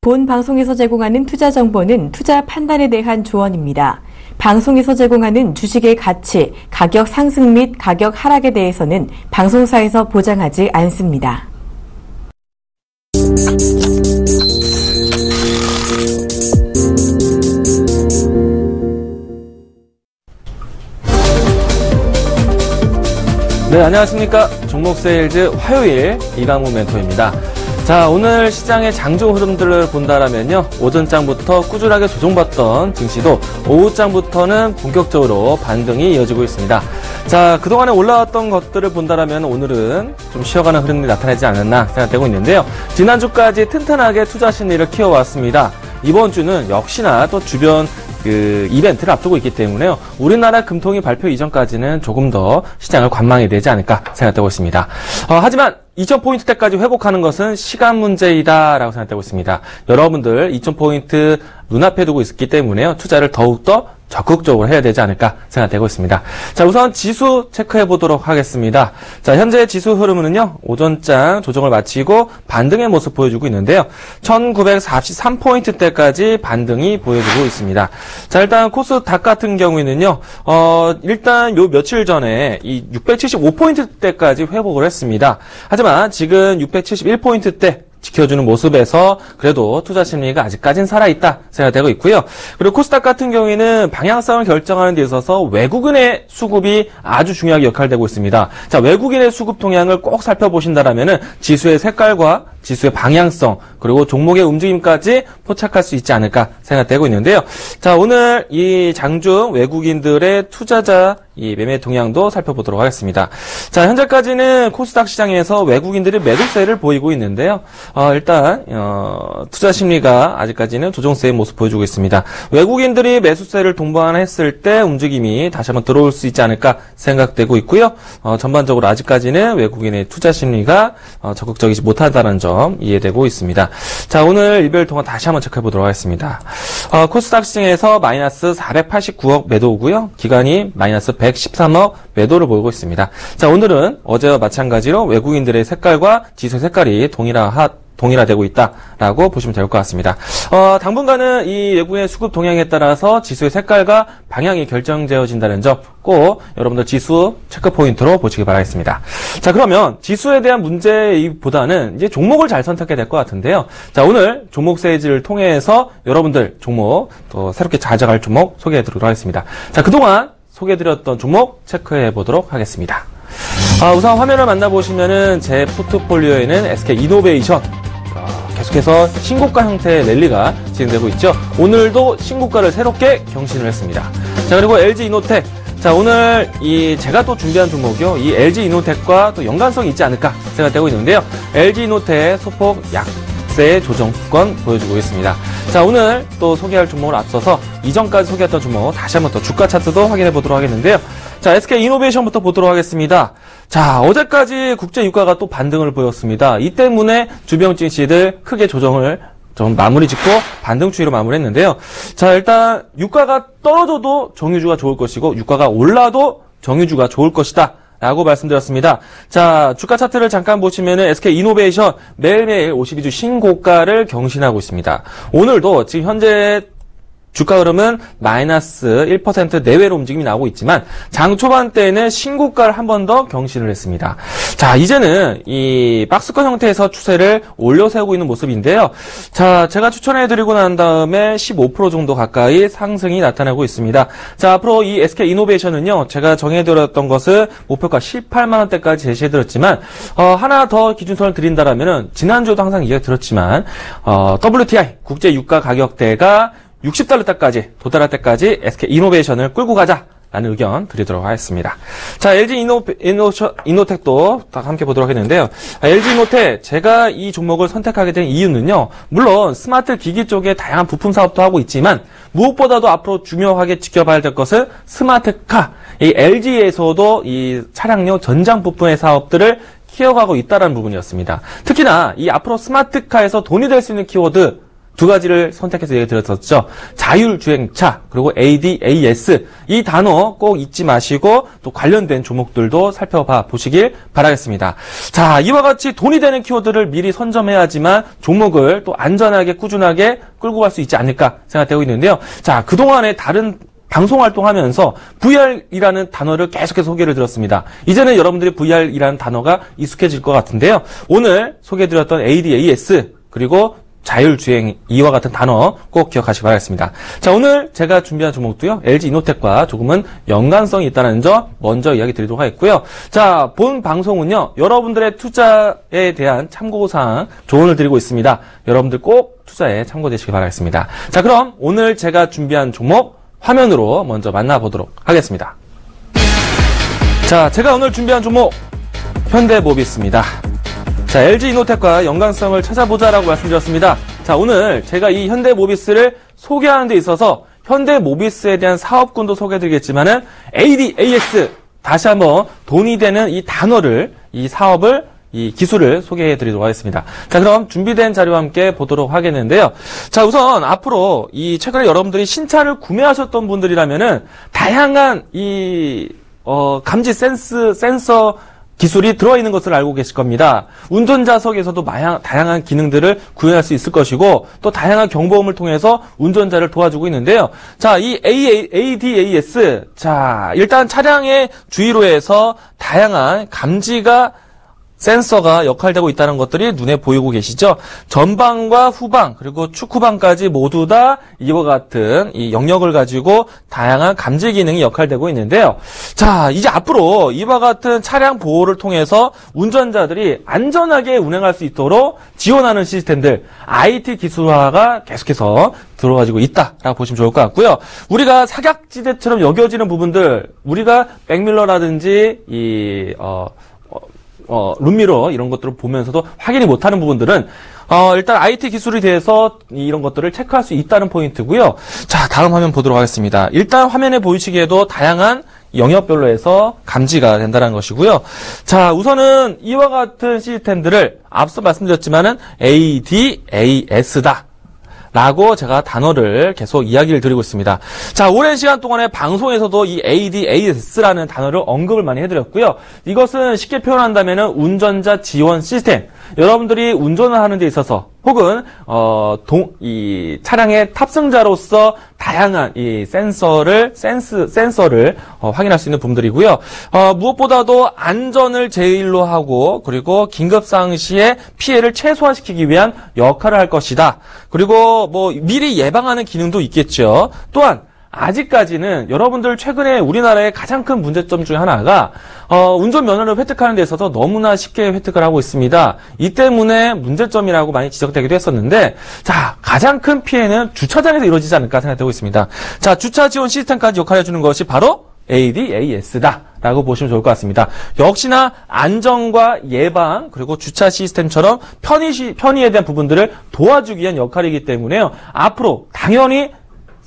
본 방송에서 제공하는 투자 정보는 투자 판단에 대한 조언입니다. 방송에서 제공하는 주식의 가치, 가격 상승 및 가격 하락에 대해서는 방송사에서 보장하지 않습니다. 네, 안녕하십니까. 종목세일즈 화요일 이강무 멘토입니다. 자, 오늘 시장의 장중 흐름들을 본다라면요, 오전장부터 꾸준하게 조정받던 증시도 오후장부터는 본격적으로 반등이 이어지고 있습니다. 자, 그동안에 올라왔던 것들을 본다라면 오늘은 좀 쉬어가는 흐름이 나타나지 않았나 생각되고 있는데요. 지난주까지 튼튼하게 투자 심리를 키워왔습니다. 이번 주는 역시나 또 주변 이벤트를 앞두고 있기 때문에요. 우리나라 금통위 발표 이전까지는 조금 더 시장을 관망해야 되지 않을까 생각되고 있습니다. 하지만 2000포인트대까지 회복하는 것은 시간 문제이다라고 생각되고 있습니다. 여러분들 2000포인트 눈앞에 두고 있기 때문에요. 투자를 더욱더 적극적으로 해야 되지 않을까 생각되고 있습니다. 자, 우선 지수 체크해 보도록 하겠습니다. 자, 현재 지수 흐름은요, 오전장 조정을 마치고 반등의 모습 보여주고 있는데요. 1943포인트대까지 반등이 보여주고 있습니다. 자, 일단 코스닥 같은 경우에는요, 일단 요 며칠 전에 이 675포인트대까지 회복을 했습니다. 하지만 지금 671포인트대 지켜주는 모습에서 그래도 투자 심리가 아직까지는 살아있다 생각되고 있고요. 그리고 코스닥 같은 경우에는 방향성을 결정하는 데 있어서 외국인의 수급이 아주 중요하게 역할되고 있습니다. 자, 외국인의 수급 동향을 꼭 살펴보신다라면은 지수의 색깔과 지수의 방향성, 그리고 종목의 움직임까지 포착할 수 있지 않을까 생각되고 있는데요. 자, 오늘 이 장중 외국인들의 투자자 이 매매 동향도 살펴보도록 하겠습니다. 자, 현재까지는 코스닥 시장에서 외국인들이 매도세를 보이고 있는데요. 일단 투자 심리가 아직까지는 조정세의 모습 보여주고 있습니다. 외국인들이 매수세를 동반했을 때 움직임이 다시 한번 들어올 수 있지 않을까 생각되고 있고요. 전반적으로 아직까지는 외국인의 투자 심리가 적극적이지 못하다는 점 이해되고 있습니다. 자, 오늘 일별 동안 다시 한번 체크해 보도록 하겠습니다. 코스닥 시장에서 마이너스 489억 매도고요. 기간이 마이너스 113억 매도를 보이고 있습니다. 자, 오늘은 어제와 마찬가지로 외국인들의 색깔과 지수 색깔이 동일화되고 있다라고 보시면 될 것 같습니다. 당분간은 이 외국의 수급 동향에 따라서 지수의 색깔과 방향이 결정되어진다는 점 꼭 여러분들 지수 체크 포인트로 보시기 바라겠습니다. 자, 그러면 지수에 대한 문제보다는 이제 종목을 잘 선택해야 될 것 같은데요. 자, 오늘 종목 세일즈를 통해서 여러분들 종목 또 새롭게 찾아갈 종목 소개해드리도록 하겠습니다. 자, 그동안 소개해드렸던 종목 체크해 보도록 하겠습니다. 우선 화면을 만나보시면은 제 포트폴리오에는 SK이노베이션 계속해서 신고가 형태의 랠리가 진행되고 있죠. 오늘도 신고가를 새롭게 경신을 했습니다. 자, 그리고 LG이노텍. 자, 오늘 제가 또 준비한 종목이요. 이 LG이노텍과 또 연관성이 있지 않을까 생각되고 있는데요. LG이노텍 소폭 약세 조정권 보여주고 있습니다. 자, 오늘 또 소개할 종목을 앞서서 이전까지 소개했던 종목 다시 한번 더 주가 차트도 확인해 보도록 하겠는데요. 자, SK이노베이션부터 보도록 하겠습니다. 자, 어제까지 국제 유가가 또 반등을 보였습니다. 이 때문에 주변 증시들 크게 조정을 좀 마무리 짓고 반등 추이로 마무리했는데요. 자, 일단 유가가 떨어져도 정유주가 좋을 것이고 유가가 올라도 정유주가 좋을 것이다 라고 말씀드렸습니다. 자, 주가 차트를 잠깐 보시면은 SK이노베이션 매일매일 52주 신고가를 경신하고 있습니다. 오늘도 지금 현재 주가 흐름은 마이너스 1% 내외로 움직임이 나오고 있지만 장 초반 때는 신고가를 한 번 더 경신을 했습니다. 자, 이제는 이 박스권 형태에서 추세를 올려세우고 있는 모습인데요. 자, 제가 추천해드리고 난 다음에 15% 정도 가까이 상승이 나타나고 있습니다. 자, 앞으로 이 SK이노베이션은요, 제가 정해드렸던 것은 목표가 18만원대까지 제시해드렸지만 하나 더 기준선을 드린다라면은 지난주에도 항상 이야기 드렸지만 WTI 국제 유가 가격대가 $60대까지 도달할 때까지 SK이노베이션을 끌고 가자라는 의견 드리도록 하겠습니다. 자, LG이노텍도 함께 보도록 하겠는데요. LG이노텍, 제가 이 종목을 선택하게 된 이유는요, 물론 스마트 기기 쪽에 다양한 부품 사업도 하고 있지만 무엇보다도 앞으로 중요하게 지켜봐야 될 것은 스마트카, 이 LG에서도 이 차량용 전장 부품의 사업들을 키워가고 있다는 부분이었습니다. 특히나 이 앞으로 스마트카에서 돈이 될 수 있는 키워드, 두 가지를 선택해서 얘기 드렸었죠. 자율주행차 그리고 ADAS 이 단어 꼭 잊지 마시고 또 관련된 종목들도 살펴봐 보시길 바라겠습니다. 자, 이와 같이 돈이 되는 키워드를 미리 선점해야지만 종목을 또 안전하게 꾸준하게 끌고 갈 수 있지 않을까 생각되고 있는데요. 자, 그동안에 다른 방송 활동하면서 VR이라는 단어를 계속해서 소개를 드렸습니다. 이제는 여러분들이 VR이라는 단어가 익숙해질 것 같은데요. 오늘 소개해드렸던 ADAS 그리고 자율주행 이와 같은 단어 꼭 기억하시기 바라겠습니다. 자, 오늘 제가 준비한 종목도요. LG이노텍과 조금은 연관성이 있다는 점 먼저 이야기 드리도록 하겠고요. 자, 본 방송은요. 여러분들의 투자에 대한 참고사항 조언을 드리고 있습니다. 여러분들 꼭 투자에 참고되시기 바라겠습니다. 자, 그럼 오늘 제가 준비한 종목 화면으로 먼저 만나보도록 하겠습니다. 자, 제가 오늘 준비한 종목 현대모비스입니다. 자, LG이노텍과 연관성을 찾아보자라고 말씀드렸습니다. 자, 오늘 제가 이 현대모비스를 소개하는 데 있어서 현대모비스에 대한 사업군도 소개해드리겠지만은 ADAS 다시 한번 돈이 되는 이 단어를 이 사업을 이 기술을 소개해드리도록 하겠습니다. 자, 그럼 준비된 자료와 함께 보도록 하겠는데요. 자, 우선 앞으로 이 최근에 여러분들이 신차를 구매하셨던 분들이라면은 다양한 이 감지 센서 기술이 들어있는 것을 알고 계실 겁니다. 운전자석에서도 다양한 기능들을 구현할 수 있을 것이고 또 다양한 경보음을 통해서 운전자를 도와주고 있는데요. 자, 이 ADAS 자, 일단 차량의 주위로에서 다양한 감지가 센서가 역할되고 있다는 것들이 눈에 보이고 계시죠? 전방과 후방 그리고 축후방까지 모두 다 이와 같은 이 영역을 가지고 다양한 감지 기능이 역할되고 있는데요. 자, 이제 앞으로 이와 같은 차량 보호를 통해서 운전자들이 안전하게 운행할 수 있도록 지원하는 시스템들 IT 기술화가 계속해서 들어가지고 있다라고 보시면 좋을 것 같고요. 우리가 사각지대처럼 여겨지는 부분들 우리가 백밀러라든지 룸미러 이런 것들을 보면서도 확인이 못하는 부분들은 일단 IT 기술에 대해서 이런 것들을 체크할 수 있다는 포인트고요. 자, 다음 화면 보도록 하겠습니다. 일단 화면에 보이시기에도 다양한 영역별로 해서 감지가 된다는 것이고요. 자, 우선은 이와 같은 시스템들을 앞서 말씀드렸지만은 ADAS다. 라고 제가 단어를 계속 이야기를 드리고 있습니다. 자, 오랜 시간 동안에 방송에서도 이 ADAS라는 단어를 언급을 많이 해드렸고요. 이것은 쉽게 표현한다면 운전자 지원 시스템. 여러분들이 운전을 하는 데 있어서 혹은 이 차량의 탑승자로서 다양한 이 센서를 확인할 수 있는 부분들이고요. 무엇보다도 안전을 제일로 하고 그리고 긴급 상황 시에 피해를 최소화시키기 위한 역할을 할 것이다. 그리고 뭐 미리 예방하는 기능도 있겠죠. 또한 아직까지는 여러분들 최근에 우리나라의 가장 큰 문제점 중에 하나가 운전면허를 획득하는 데 있어서 너무나 쉽게 획득을 하고 있습니다. 이 때문에 문제점이라고 많이 지적되기도 했었는데 자, 가장 큰 피해는 주차장에서 이루어지지 않을까 생각되고 있습니다. 자, 주차 지원 시스템까지 역할해주는 것이 바로 ADAS다 라고 보시면 좋을 것 같습니다. 역시나 안전과 예방 그리고 주차 시스템처럼 편의에 대한 부분들을 도와주기 위한 역할이기 때문에요. 앞으로 당연히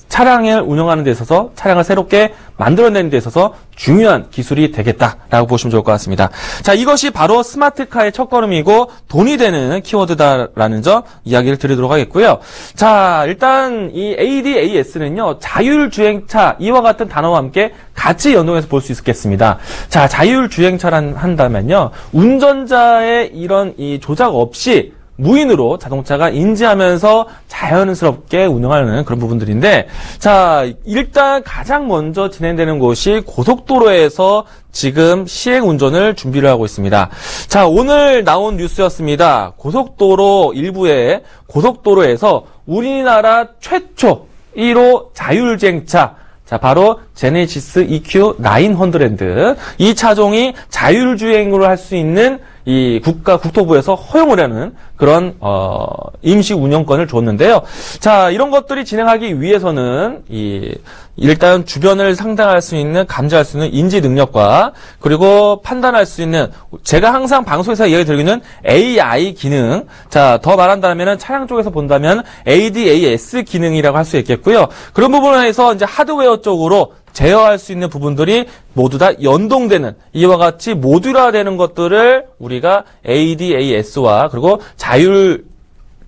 차량을 운영하는 데 있어서 차량을 새롭게 만들어내는 데 있어서 중요한 기술이 되겠다라고 보시면 좋을 것 같습니다. 자, 이것이 바로 스마트카의 첫걸음이고 돈이 되는 키워드다라는 점 이야기를 드리도록 하겠고요. 자, 일단 이 ADAS는요. 자율주행차 이와 같은 단어와 함께 같이 연동해서 볼 수 있겠습니다. 자, 자율주행차란 한다면요. 운전자의 이런 이 조작 없이 무인으로 자동차가 인지하면서 자연스럽게 운영하는 그런 부분들인데 자, 일단 가장 먼저 진행되는 곳이 고속도로에서 지금 시행운전을 준비를 하고 있습니다. 자, 오늘 나온 뉴스였습니다. 고속도로 일부에 고속도로에서 우리나라 최초 1호 자율주행차 자, 바로 제네시스 EQ900 이 차종이 자율주행으로 할 수 있는 이 국토부에서 허용을 하는 그런 임시 운영권을 줬는데요. 자, 이런 것들이 진행하기 위해서는 일단 주변을 상당할 수 있는 감지할 수 있는 인지 능력과 그리고 판단할 수 있는 제가 항상 방송에서 이야기 드리고 있는 AI 기능. 자, 더 말한다면 차량 쪽에서 본다면 ADAS 기능이라고 할 수 있겠고요. 그런 부분에서 이제 하드웨어 쪽으로 제어할 수 있는 부분들이 모두 다 연동되는 이와 같이 모듈화되는 것들을 우리가 ADAS와 그리고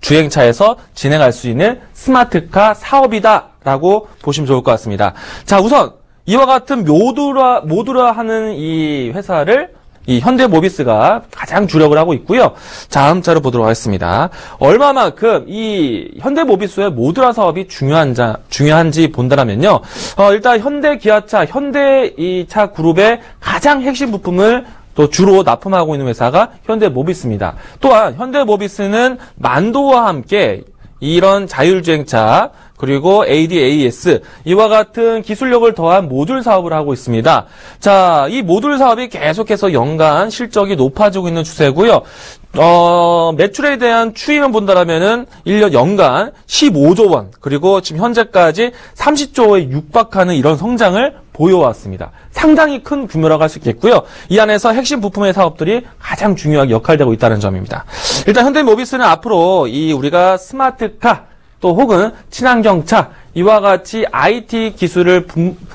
주행차에서 진행할 수 있는 스마트카 사업이다라고 보시면 좋을 것 같습니다. 자, 우선 이와 같은 모듈화하는 이 회사를 이 현대모비스가 가장 주력을 하고 있고요. 다음 자료 보도록 하겠습니다. 얼마만큼 이 현대모비스의 모듈화 사업이 중요한지 본다면요. 일단 현대기아차, 현대차 그룹의 가장 핵심 부품을 또 주로 납품하고 있는 회사가 현대모비스입니다. 또한 현대모비스는 만도와 함께 이런 자율주행차 그리고 ADAS 이와 같은 기술력을 더한 모듈 사업을 하고 있습니다. 자, 이 모듈 사업이 계속해서 연간 실적이 높아지고 있는 추세고요. 매출에 대한 추이만 본다라면은 1년 연간 15조 원, 그리고 지금 현재까지 30조에 육박하는 이런 성장을 보여왔습니다. 상당히 큰 규모라고 할 수 있겠고요. 이 안에서 핵심 부품의 사업들이 가장 중요하게 역할되고 있다는 점입니다. 일단 현대모비스는 앞으로 우리가 스마트카 또 혹은 친환경차 이와 같이 IT 기술을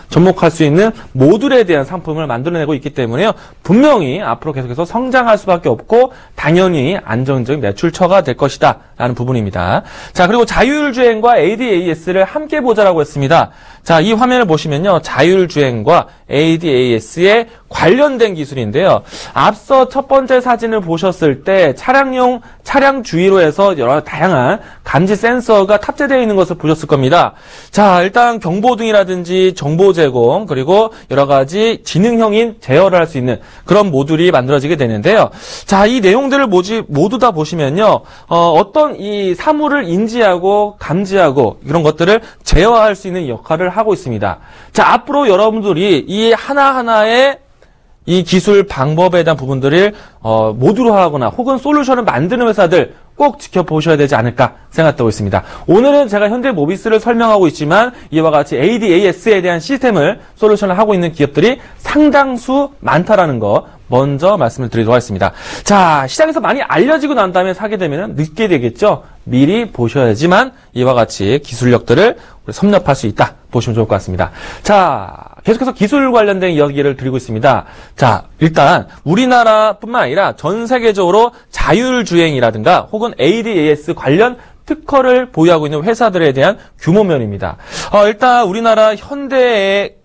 접목할 수 있는 모듈에 대한 상품을 만들어내고 있기 때문에요. 분명히 앞으로 계속해서 성장할 수밖에 없고 당연히 안정적인 매출처가 될 것이다 라는 부분입니다. 자, 그리고 자율주행과 ADAS를 함께 보자라고 했습니다. 자, 이 화면을 보시면요. 자율주행과 ADAS에 관련된 기술인데요. 앞서 첫 번째 사진을 보셨을 때 차량 주위로 해서 여러 다양한 감지 센서가 탑재되어 있는 것을 보셨을 겁니다. 자, 일단 경보등이라든지 정보 제공 그리고 여러 가지 지능형인 제어를 할 수 있는 그런 모듈이 만들어지게 되는데요. 자, 이 내용들을 모두 다 보시면요. 어떤 이 사물을 인지하고 감지하고 이런 것들을 제어할 수 있는 역할을 하고 있습니다. 자, 앞으로 여러분들이 이 하나하나의 이 기술 방법에 대한 부분들을 모듈화하거나 혹은 솔루션을 만드는 회사들 꼭 지켜보셔야 되지 않을까 생각하고 있습니다. 오늘은 제가 현대모비스를 설명하고 있지만 이와 같이 ADAS에 대한 시스템을 솔루션을 하고 있는 기업들이 상당수 많다라는 거 먼저 말씀을 드리도록 하겠습니다. 자, 시장에서 많이 알려지고 난 다음에 사게 되면 늦게 되겠죠. 미리 보셔야지만 이와 같이 기술력들을 섭렵할 수 있다 보시면 좋을 것 같습니다. 자, 계속해서 기술 관련된 이야기를 드리고 있습니다. 자, 일단 우리나라뿐만 아니라 전 세계적으로 자율주행이라든가 혹은 ADAS 관련 특허를 보유하고 있는 회사들에 대한 규모면입니다. 일단 우리나라 현대의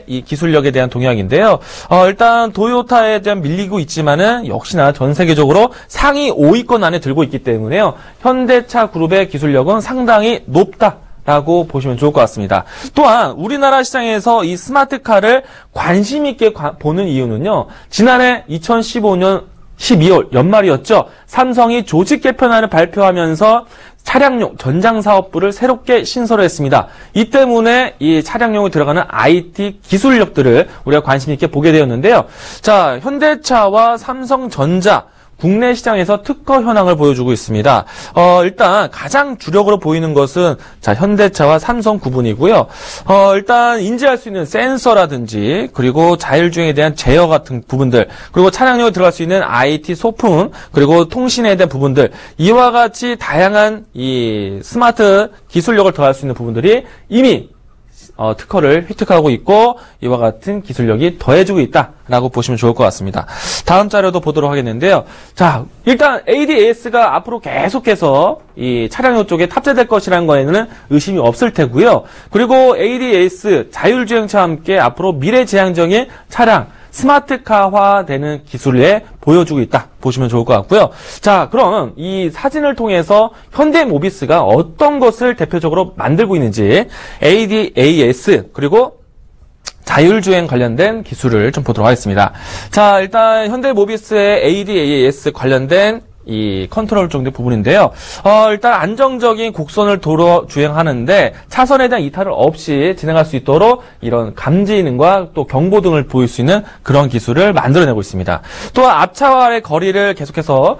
이 기술력에 대한 동향인데요. 일단 도요타에 대한 밀리고 있지만은 역시나 전 세계적으로 상위 5위권 안에 들고 있기 때문에요. 현대차 그룹의 기술력은 상당히 높다라고 보시면 좋을 것 같습니다. 또한 우리나라 시장에서 이 스마트카를 관심 있게 보는 이유는요. 지난해 2015년 12월 연말이었죠. 삼성이 조직 개편안을 발표하면서 차량용 전장사업부를 새롭게 신설을 했습니다. 이 때문에 이 차량용에 들어가는 IT 기술력들을 우리가 관심 있게 보게 되었는데요. 자, 현대차와 삼성전자 국내 시장에서 특허 현황을 보여주고 있습니다. 일단 가장 주력으로 보이는 것은 자, 현대차와 삼성 구분이고요. 일단 인지할 수 있는 센서라든지 그리고 자율주행에 대한 제어 같은 부분들 그리고 차량용에 들어갈 수 있는 IT 소품 그리고 통신에 대한 부분들 이와 같이 다양한 이 스마트 기술력을 더할 수 있는 부분들이 이미 특허를 획득하고 있고 이와 같은 기술력이 더해지고 있다라고 보시면 좋을 것 같습니다. 다음 자료도 보도록 하겠는데요. 자, 일단 ADAS가 앞으로 계속해서 이 차량용 쪽에 탑재될 것이라는 거에는 의심이 없을 테고요. 그리고 ADAS 자율주행차와 함께 앞으로 미래지향적인 차량 스마트카화되는 기술에 보여주고 있다 보시면 좋을 것 같고요. 자, 그럼 이 사진을 통해서 현대모비스가 어떤 것을 대표적으로 만들고 있는지 ADAS 그리고 자율주행 관련된 기술을 좀 보도록 하겠습니다. 자, 일단 현대모비스의 ADAS 관련된 이 컨트롤 정도 부분인데요. 일단 안정적인 곡선을 도로 주행하는데 차선에 대한 이탈을 없이 진행할 수 있도록 이런 감지능과 또 경보등을 보일 수 있는 그런 기술을 만들어내고 있습니다. 또한 앞차와의 거리를 계속해서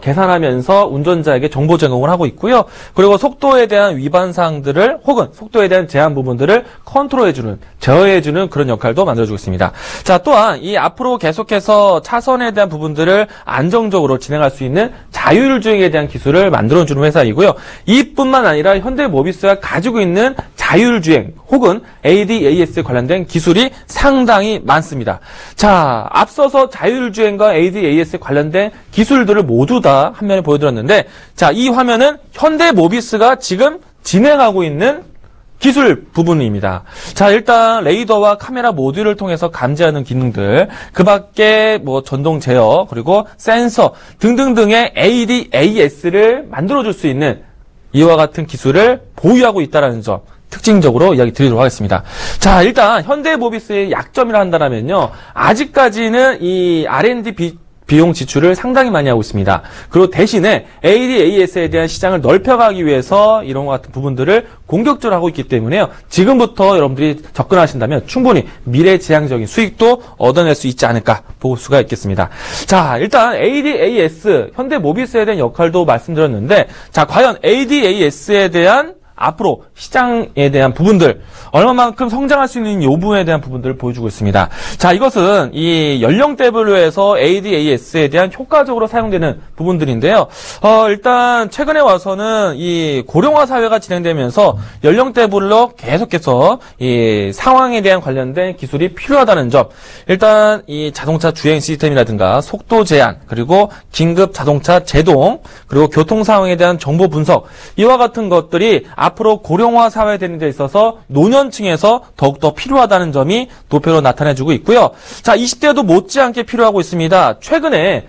계산하면서 운전자에게 정보 제공을 하고 있고요. 그리고 속도에 대한 위반 사항들을 혹은 속도에 대한 제한 부분들을 컨트롤해주는, 제어해주는 그런 역할도 만들어주고 있습니다. 자, 또한 이 앞으로 계속해서 차선에 대한 부분들을 안정적으로 진행할 수 있는 자율주행에 대한 기술을 만들어주는 회사이고요. 이뿐만 아니라 현대모비스가 가지고 있는 자율주행 혹은 ADAS 관련된 기술이 상당히 많습니다. 자, 앞서서 자율주행과 ADAS 관련된 기술들을 모두 다 화면에 보여드렸는데, 자, 이 화면은 현대모비스가 지금 진행하고 있는 기술 부분입니다. 자, 일단 레이더와 카메라 모듈을 통해서 감지하는 기능들, 그 밖에 뭐 전동 제어, 그리고 센서 등등등의 ADAS를 만들어줄 수 있는 이와 같은 기술을 보유하고 있다는 점, 특징적으로 이야기 드리도록 하겠습니다. 자, 일단 현대모비스의 약점이라 한다면요, 아직까지는 이 R&D 비용 지출을 상당히 많이 하고 있습니다. 그리고 대신에 ADAS에 대한 시장을 넓혀가기 위해서 이런 것 같은 부분들을 공격적으로 하고 있기 때문에요. 지금부터 여러분들이 접근하신다면 충분히 미래지향적인 수익도 얻어낼 수 있지 않을까 볼 수가 있겠습니다. 자, 일단 ADAS, 현대모비스에 대한 역할도 말씀드렸는데, 자, 과연 ADAS에 대한 앞으로 시장에 대한 부분들, 얼마만큼 성장할 수 있는 요 부분에 대한 부분들을 보여주고 있습니다. 자, 이것은 이 연령대별로 해서 ADAS에 대한 효과적으로 사용되는 부분들인데요. 일단 최근에 와서는 이 고령화 사회가 진행되면서 연령대별로 계속해서 이 상황에 대한 관련된 기술이 필요하다는 점, 일단 이 자동차 주행 시스템이라든가 속도 제한, 그리고 긴급 자동차 제동, 그리고 교통 상황에 대한 정보 분석, 이와 같은 것들이 앞으로 고령화 사회 되는 데 있어서 노년층에서 더욱더 필요하다는 점이 도표로 나타내주고 있고요. 자, 20대도 못지않게 필요하고 있습니다. 최근에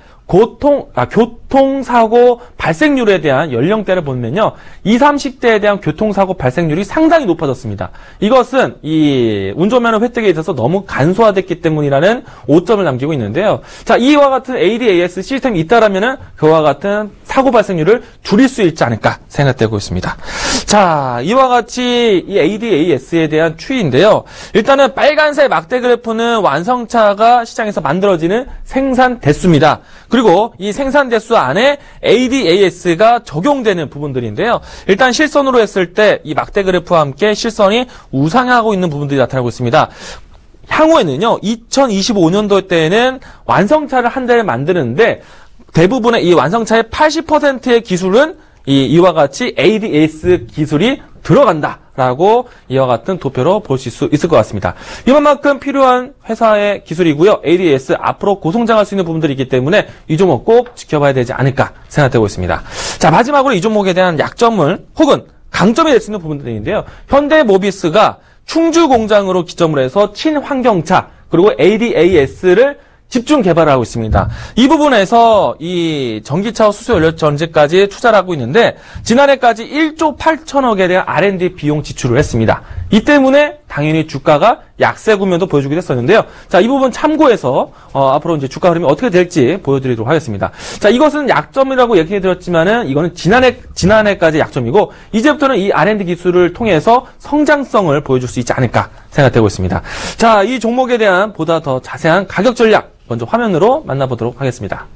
교통사고 발생률에 대한 연령대를 보면요, 20, 30대에 대한 교통사고 발생률이 상당히 높아졌습니다. 이것은 이 운전면허 획득에 있어서 너무 간소화됐기 때문이라는 오점을 남기고 있는데요. 자, 이와 같은 ADAS 시스템이 있다라면은 그와 같은 사고 발생률을 줄일 수 있지 않을까 생각되고 있습니다. 자, 이와 같이 이 ADAS에 대한 추이인데요. 일단은 빨간색 막대 그래프는 완성차가 시장에서 만들어지는 생산 대수입니다. 그리고 이 생산 대수 안에 ADAS가 적용되는 부분들인데요. 일단 실선으로 했을 때 이 막대 그래프와 함께 실선이 우상향하고 있는 부분들이 나타나고 있습니다. 향후에는요, 2025년도 때에는 완성차를 한 대를 만드는데 대부분의 이 완성차의 80%의 기술은 이와 같이 ADAS 기술이 들어간다라고 이와 같은 도표로 보실 수 있을 것 같습니다. 이만큼 필요한 회사의 기술이고요. ADAS 앞으로 고성장할 수 있는 부분들이 있기 때문에 이 종목 꼭 지켜봐야 되지 않을까 생각되고 있습니다. 자, 마지막으로 이 종목에 대한 약점을 혹은 강점이 될 수 있는 부분들인데요. 현대모비스가 충주 공장으로 기점으로 해서 친환경차 그리고 ADAS를 집중 개발을 하고 있습니다. 이 부분에서 이 전기차 수소 연료 전지까지 투자를 하고 있는데 지난해까지 1조 8천억에 대한 R&D 비용 지출을 했습니다. 이 때문에 당연히 주가가 약세 국면도 보여주기도 했었는데요. 자, 이 부분 참고해서 앞으로 이제 주가 흐름이 어떻게 될지 보여드리도록 하겠습니다. 자, 이것은 약점이라고 얘기해드렸지만은 이거는 지난해까지 약점이고 이제부터는 이 R&D 기술을 통해서 성장성을 보여줄 수 있지 않을까 생각되고 있습니다. 자, 이 종목에 대한 보다 더 자세한 가격 전략 먼저 화면으로 만나보도록 하겠습니다.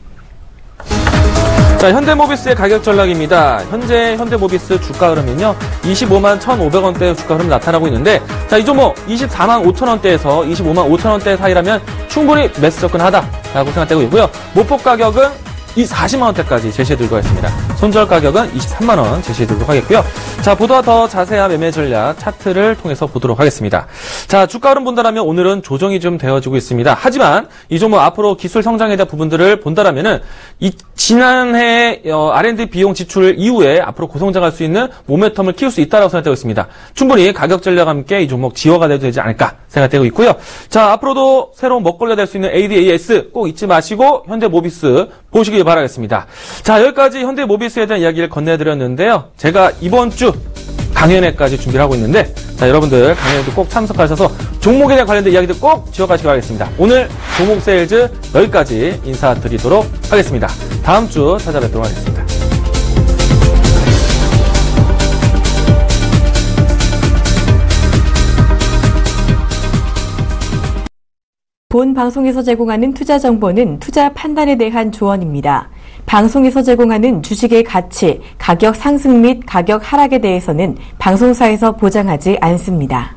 자, 현대모비스의 가격 전략입니다. 현재 현대모비스 주가 흐름은요, 25만 1,500원대 주가 흐름이 나타나고 있는데, 자, 이 종목 24만 5천원대에서 25만 5천원대 사이라면 충분히 매수 접근하다라고 생각되고 있고요. 목표 가격은 이 40만원대까지 제시해드리고 있습니다. 손절 가격은 23만원 제시해드리도록 하겠고요. 자, 보다 더 자세한 매매 전략 차트를 통해서 보도록 하겠습니다. 자, 주가 흐름 본다라면 오늘은 조정이 좀 되어지고 있습니다. 하지만 이 종목 앞으로 기술 성장에 대한 부분들을 본다라면은 이 지난해 R&D 비용 지출 이후에 앞으로 고성장할 수 있는 모멘텀을 키울 수 있다고 생각되고 있습니다. 충분히 가격 전략과 함께 이 종목 지워가 돼도 되지 않을까 생각되고 있고요. 자, 앞으로도 새로운 먹거리가 될 수 있는 ADAS 꼭 잊지 마시고 현대모비스 보시길 바라겠습니다. 자, 여기까지 현대모비스에 대한 이야기를 건네드렸는데요. 제가 이번 주 강연회까지 준비를 하고 있는데, 자, 여러분들 강연회도 꼭 참석하셔서 종목에 대한 관련된 이야기들 꼭 지어가시기 바라겠습니다. 오늘 종목 세일즈 여기까지 인사드리도록 하겠습니다. 다음 주 찾아뵙도록 하겠습니다. 본 방송에서 제공하는 투자 정보는 투자 판단에 대한 조언입니다. 방송에서 제공하는 주식의 가치, 가격 상승 및 가격 하락에 대해서는 방송사에서 보장하지 않습니다.